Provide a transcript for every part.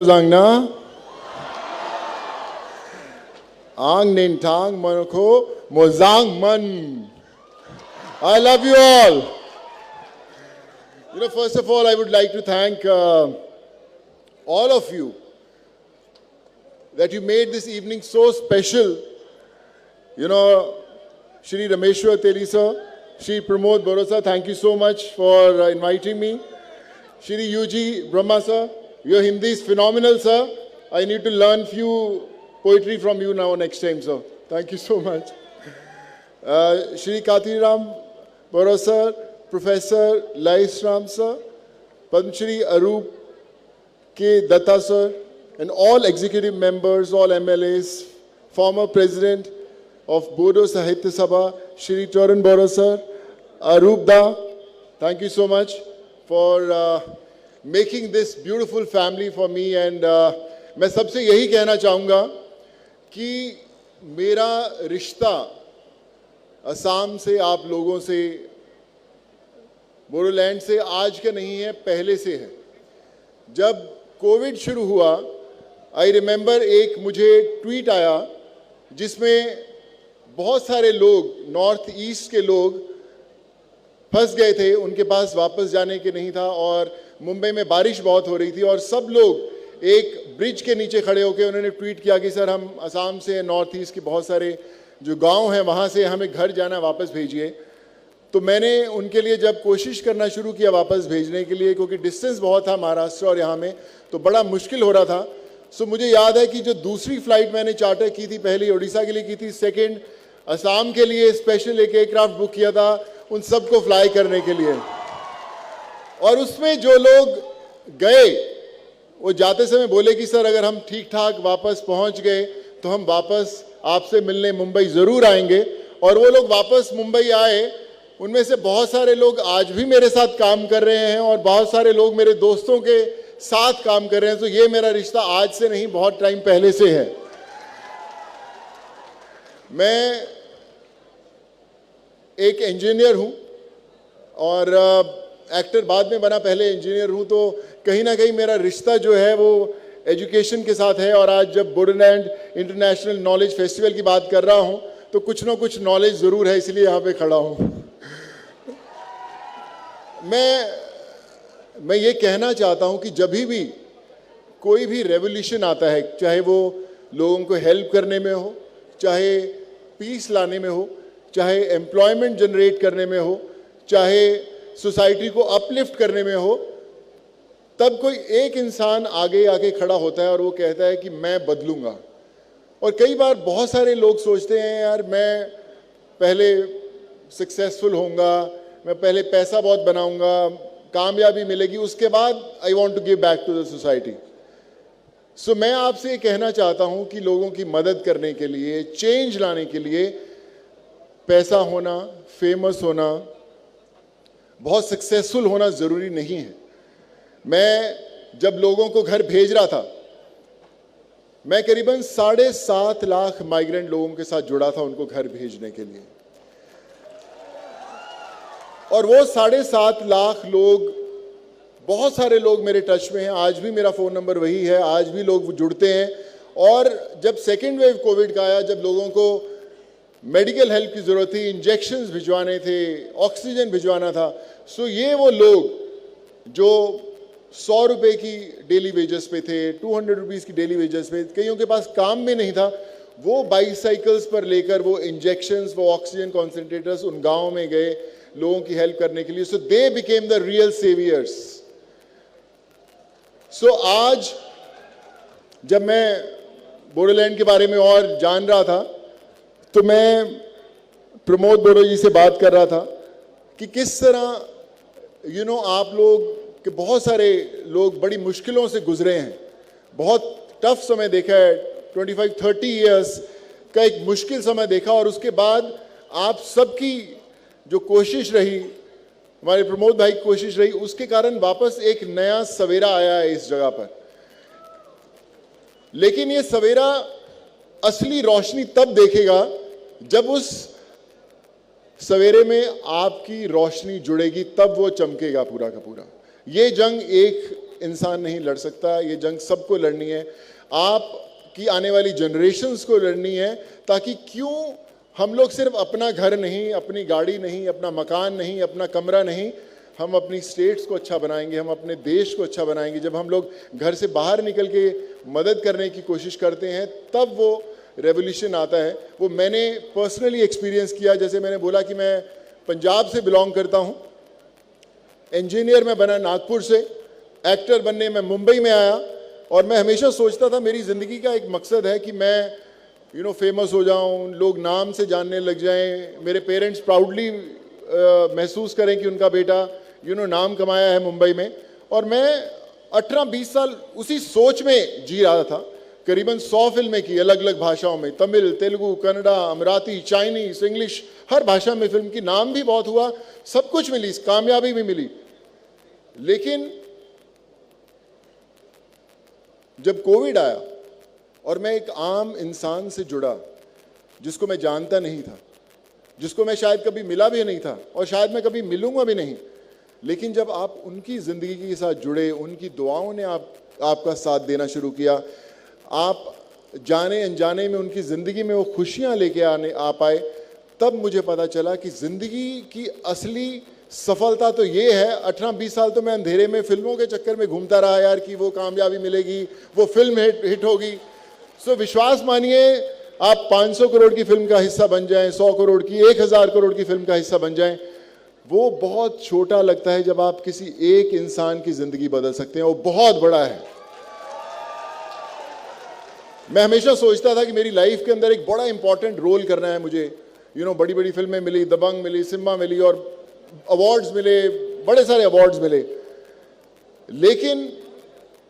Zangna Ang Nintang Manoko Mozang Man. I love you all. First of all, I would like to thank all of you that you made this evening so special. Shri Rameshwar Teli sir, Shri Pramod Borosa, thank you so much for inviting me. Shri UG Brahma sir, your Hindi is phenomenal, sir. I need to learn few poetry from you now next time, sir. Thank you so much. Shri Katiram Borosa, Professor Lais Ram sir, Padma Shri Arup K. Datta sir, and all executive members, all MLAs, former President of Bodo Sahitya Sabha, Shri Charan Bora sir, Arup Da, thank you so much for making this beautiful family for me. And मैं सबसे यही कहना चाहूँगा कि मेरा रिश्ता असम से, आप लोगों से, बोडोलैंड से आज का नहीं है, पहले से है. जब कोविड शुरू हुआ, आई रिमेंबर एक मुझे ट्वीट आया जिसमें बहुत सारे लोग, नॉर्थ ईस्ट के लोग फंस गए थे, उनके पास वापस जाने के नहीं था और मुंबई में बारिश बहुत हो रही थी और सब लोग एक ब्रिज के नीचे खड़े होकर उन्होंने ट्वीट किया कि सर हम असम से, नॉर्थ ईस्ट के बहुत सारे जो गांव हैं वहाँ से हमें घर जाना, वापस भेजिए. तो मैंने उनके लिए जब कोशिश करना शुरू किया वापस भेजने के लिए, क्योंकि डिस्टेंस बहुत था महाराष्ट्र और यहाँ में, तो बड़ा मुश्किल हो रहा था. सो मुझे याद है कि जो दूसरी फ्लाइट मैंने चार्टर की थी, पहली उड़ीसा के लिए की थी, सेकेंड असम के लिए स्पेशल एक एयरक्राफ्ट बुक किया था उन सबको फ्लाई करने के लिए. और उसमें जो लोग गए वो जाते समय बोले कि सर अगर हम ठीक ठाक वापस पहुंच गए तो हम वापस आपसे मिलने मुंबई ज़रूर आएंगे. और वो लोग वापस मुंबई आए. उनमें से बहुत सारे लोग आज भी मेरे साथ काम कर रहे हैं और बहुत सारे लोग मेरे दोस्तों के साथ काम कर रहे हैं. तो ये मेरा रिश्ता आज से नहीं, बहुत टाइम पहले से है. मैं एक इंजीनियर हूँ और एक्टर बाद में बना, पहले इंजीनियर हूँ. तो कहीं ना कहीं मेरा रिश्ता जो है वो एजुकेशन के साथ है. और आज जब बोडोलैंड इंटरनेशनल नॉलेज फेस्टिवल की बात कर रहा हूँ तो कुछ ना कुछ नॉलेज ज़रूर है, इसलिए यहाँ पे खड़ा हूँ. मैं ये कहना चाहता हूँ कि जब भी कोई भी रेवोल्यूशन आता है, चाहे वो लोगों को हेल्प करने में हो, चाहे पीस लाने में हो, चाहे एम्प्लॉयमेंट जनरेट करने में हो, चाहे सोसाइटी को अपलिफ्ट करने में हो, तब कोई एक इंसान आगे आके खड़ा होता है और वो कहता है कि मैं बदलूंगा. और कई बार बहुत सारे लोग सोचते हैं यार मैं पहले सक्सेसफुल होऊंगा, मैं पहले पैसा बहुत बनाऊंगा, कामयाबी मिलेगी, उसके बाद I want to give back to the society. So मैं आपसे ये कहना चाहता हूँ कि लोगों की मदद करने के लिए, चेंज लाने के लिए पैसा होना, फेमस होना, बहुत सक्सेसफुल होना ज़रूरी नहीं है. मैं जब लोगों को घर भेज रहा था, मैं करीबन 7.5 लाख माइग्रेंट लोगों के साथ जुड़ा था उनको घर भेजने के लिए. और वो 7.5 लाख लोग, बहुत सारे लोग मेरे टच में हैं, आज भी मेरा फ़ोन नंबर वही है, आज भी लोग जुड़ते हैं. और जब सेकेंड वेव कोविड का आया, जब लोगों को मेडिकल हेल्प की ज़रूरत थी, इंजेक्शंस भिजवाने थे, ऑक्सीजन भिजवाना था, सो ये वो लोग जो 100 रुपये की डेली वेजेस पे थे, 200 रुपीज़ की डेली वेजेस पे, कईयों के पास काम भी नहीं था, वो बाईसाइकिल्स पर लेकर वो इंजेक्शंस, वो ऑक्सीजन कॉन्सेंट्रेटर्स उन गाँव में गए लोगों की हेल्प करने के लिए. So they became the real saviours. So आज जब मैं बोडोलैंड के बारे में और जान रहा था तो मैं प्रमोद बोरो जी से बात कर रहा था कि किस तरह आप लोग के बहुत सारे लोग बड़ी मुश्किलों से गुजरे हैं, बहुत टफ समय देखा है, 25-30 इयर्स का एक मुश्किल समय देखा. और उसके बाद आप सबकी जो कोशिश रही, हमारे प्रमोद भाई की कोशिश रही, उसके कारण वापस एक नया सवेरा आया है इस जगह पर. लेकिन ये सवेरा असली रोशनी तब देखेगा जब उस सवेरे में आपकी रोशनी जुड़ेगी, तब वो चमकेगा पूरा का पूरा. ये जंग एक इंसान नहीं लड़ सकता, ये जंग सबको लड़नी है, आपकी आने वाली जनरेशन्स को लड़नी है, ताकि क्यों हम लोग सिर्फ अपना घर नहीं, अपनी गाड़ी नहीं, अपना मकान नहीं, अपना कमरा नहीं, हम अपनी स्टेट्स को अच्छा बनाएंगे, हम अपने देश को अच्छा बनाएंगे। जब हम लोग घर से बाहर निकल के मदद करने की कोशिश करते हैं तब वो रेवोल्यूशन आता है। वो मैंने पर्सनली एक्सपीरियंस किया। जैसे मैंने बोला कि मैं पंजाब से बिलोंग करता हूँ, इंजीनियर मैं बना नागपुर से, एक्टर बनने मैं मुंबई में आया, और मैं हमेशा सोचता था मेरी ज़िंदगी का एक मकसद है कि मैं फेमस हो जाऊँ, लोग नाम से जानने लग जाएं, मेरे पेरेंट्स प्राउडली महसूस करें कि उनका बेटा नाम कमाया है मुंबई में। और मैं 18-20 साल उसी सोच में जी रहा था। करीबन 100 फिल्में की अलग अलग भाषाओं में, तमिल, तेलुगु, कन्नड़ा, अमराती, चाइनीज, इंग्लिश, हर भाषा में फिल्म की, नाम भी बहुत हुआ, सब कुछ मिली, कामयाबी भी मिली। लेकिन जब कोविड आया और मैं एक आम इंसान से जुड़ा जिसको मैं जानता नहीं था, जिसको मैं शायद कभी मिला भी नहीं था और शायद मैं कभी मिलूंगा भी नहीं, लेकिन जब आप उनकी ज़िंदगी के साथ जुड़े, उनकी दुआओं ने आपका साथ देना शुरू किया, आप जाने अनजाने में उनकी ज़िंदगी में वो खुशियाँ लेके आ पाए, तब मुझे पता चला कि ज़िंदगी की असली सफलता तो ये है। 18-20 साल तो मैं अंधेरे में फिल्मों के चक्कर में घूमता रहा यार, कि वो कामयाबी मिलेगी, वो फिल्म हिट होगी। सो विश्वास मानिए, आप 500 करोड़ की फिल्म का हिस्सा बन जाएं, 100 करोड़ की, 1000 करोड़ की फिल्म का हिस्सा बन जाएं, वो बहुत छोटा लगता है जब आप किसी एक इंसान की जिंदगी बदल सकते हैं। वो बहुत बड़ा है। मैं हमेशा सोचता था कि मेरी लाइफ के अंदर एक बड़ा इंपॉर्टेंट रोल करना है मुझे। बड़ी बड़ी फिल्में मिली, दबंग मिली, सिम्बा मिली, और अवार्ड्स मिले, बड़े सारे अवार्ड्स मिले, लेकिन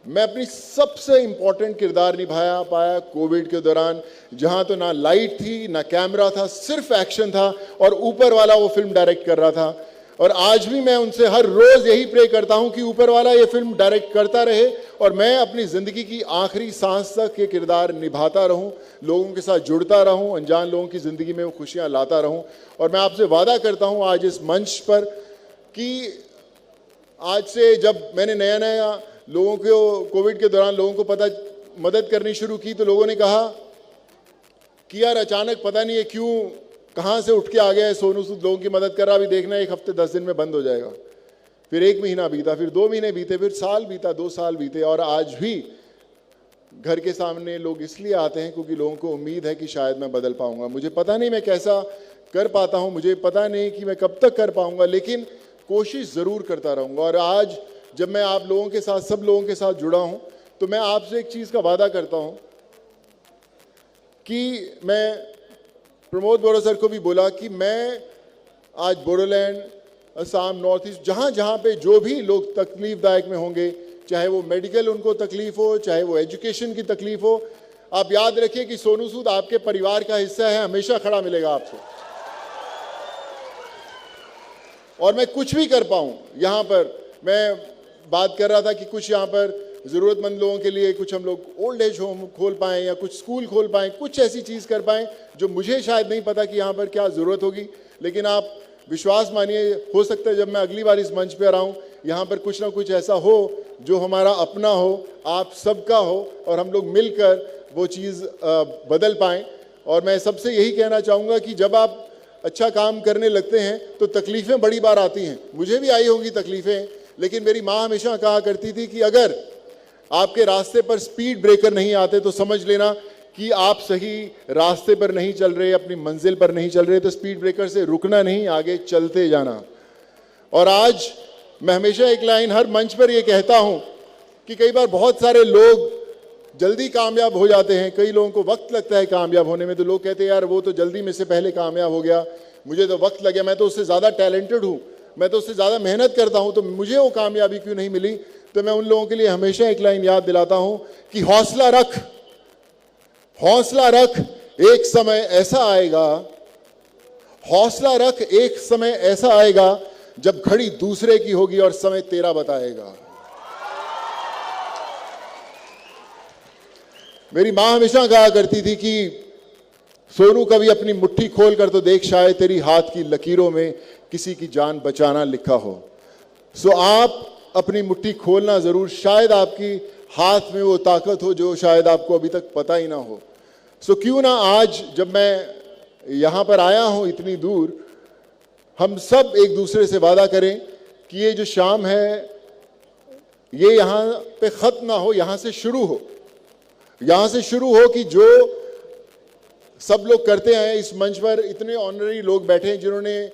मैं अपनी सबसे इंपॉर्टेंट किरदार निभाया पाया कोविड के दौरान, जहां तो ना लाइट थी, ना कैमरा था, सिर्फ एक्शन था, और ऊपर वाला वो फिल्म डायरेक्ट कर रहा था। और आज भी मैं उनसे हर रोज यही प्रे करता हूं कि ऊपर वाला ये फिल्म डायरेक्ट करता रहे और मैं अपनी जिंदगी की आखिरी सांस तक ये किरदार निभाता रहूं, लोगों के साथ जुड़ता रहूं, अनजान लोगों की जिंदगी में वो खुशियां लाता रहूं। और मैं आपसे वादा करता हूं आज इस मंच पर कि आज से, जब मैंने नया नया लोगों को कोविड के दौरान लोगों को मदद करनी शुरू की, तो लोगों ने कहा कि यार अचानक पता नहीं है क्यों, कहाँ से उठ के आ गया है सोनू सूद, लोगों की मदद कर रहा, अभी देखना 1 हफ्ते 10 दिन में बंद हो जाएगा। फिर 1 महीना बीता, फिर 2 महीने बीते, फिर साल बीता, 2 साल बीते, और आज भी घर के सामने लोग इसलिए आते हैं क्योंकि लोगों को उम्मीद है कि शायद मैं बदल पाऊंगा। मुझे पता नहीं मैं कैसा कर पाता हूँ, मुझे पता नहीं कि मैं कब तक कर पाऊंगा, लेकिन कोशिश ज़रूर करता रहूँगा। और आज जब मैं आप लोगों के साथ, सब लोगों के साथ जुड़ा हूँ, तो मैं आपसे एक चीज़ का वादा करता हूँ कि मैं प्रमोद बोरो सर को भी बोला कि मैं आज बोडोलैंड, असम, नॉर्थ ईस्ट, जहाँ जहाँ पे जो भी लोग तकलीफदायक में होंगे, चाहे वो मेडिकल उनको तकलीफ हो, चाहे वो एजुकेशन की तकलीफ हो, आप याद रखिए कि सोनू सूद आपके परिवार का हिस्सा है, हमेशा खड़ा मिलेगा आपको। और मैं कुछ भी कर पाऊँ यहाँ पर, मैं बात कर रहा था कि कुछ यहाँ पर ज़रूरतमंद लोगों के लिए कुछ हम लोग ओल्ड एज होम खोल पाएँ या कुछ स्कूल खोल पाएँ, कुछ ऐसी चीज़ कर पाएँ जो मुझे शायद नहीं पता कि यहाँ पर क्या ज़रूरत होगी, लेकिन आप विश्वास मानिए, हो सकता है जब मैं अगली बार इस मंच पर आऊँ, यहाँ पर कुछ ना कुछ ऐसा हो जो हमारा अपना हो, आप सबका हो, और हम लोग मिलकर वो चीज़ बदल पाएँ। और मैं सबसे यही कहना चाहूँगा कि जब आप अच्छा काम करने लगते हैं तो तकलीफ़ें बड़ी बार आती हैं, मुझे भी आई होंगी तकलीफ़ें, लेकिन मेरी माँ हमेशा कहा करती थी कि अगर आपके रास्ते पर स्पीड ब्रेकर नहीं आते तो समझ लेना कि आप सही रास्ते पर नहीं चल रहे, अपनी मंजिल पर नहीं चल रहे। तो स्पीड ब्रेकर से रुकना नहीं, आगे चलते जाना। और आज मैं हमेशा एक लाइन हर मंच पर ये कहता हूँ कि कई बार बहुत सारे लोग जल्दी कामयाब हो जाते हैं, कई लोगों को वक्त लगता है कामयाब होने में, तो लोग कहते हैं यार वो तो जल्दी में से पहले कामयाब हो गया, मुझे तो वक्त लग गया, मैं तो उससे ज़्यादा टैलेंटेड हूँ, मैं तो उससे ज़्यादा मेहनत करता हूँ, तो मुझे वो कामयाबी क्यों नहीं मिली। तो मैं उन लोगों के लिए हमेशा एक लाइन याद दिलाता हूँ कि हौसला रख, हौसला रख, एक समय ऐसा आएगा, हौसला रख, एक समय ऐसा आएगा जब घड़ी दूसरे की होगी और समय तेरा बताएगा। मेरी माँ हमेशा कहा करती थी कि सोनू कभी अपनी मुट्ठी खोल कर तो देख, शायद तेरी हाथ की लकीरों में किसी की जान बचाना लिखा हो। सो आप अपनी मुट्ठी खोलना ज़रूर, शायद आपकी हाथ में वो ताकत हो जो शायद आपको अभी तक पता ही ना हो। सो क्यों ना आज जब मैं यहाँ पर आया हूँ इतनी दूर, हम सब एक दूसरे से वादा करें कि ये जो शाम है ये यहाँ पे ख़त्म ना हो, यहाँ से शुरू हो। यहाँ से शुरू हो कि जो सब लोग करते हैं, इस मंच पर इतने ऑनररी लोग बैठे हैं जिन्होंने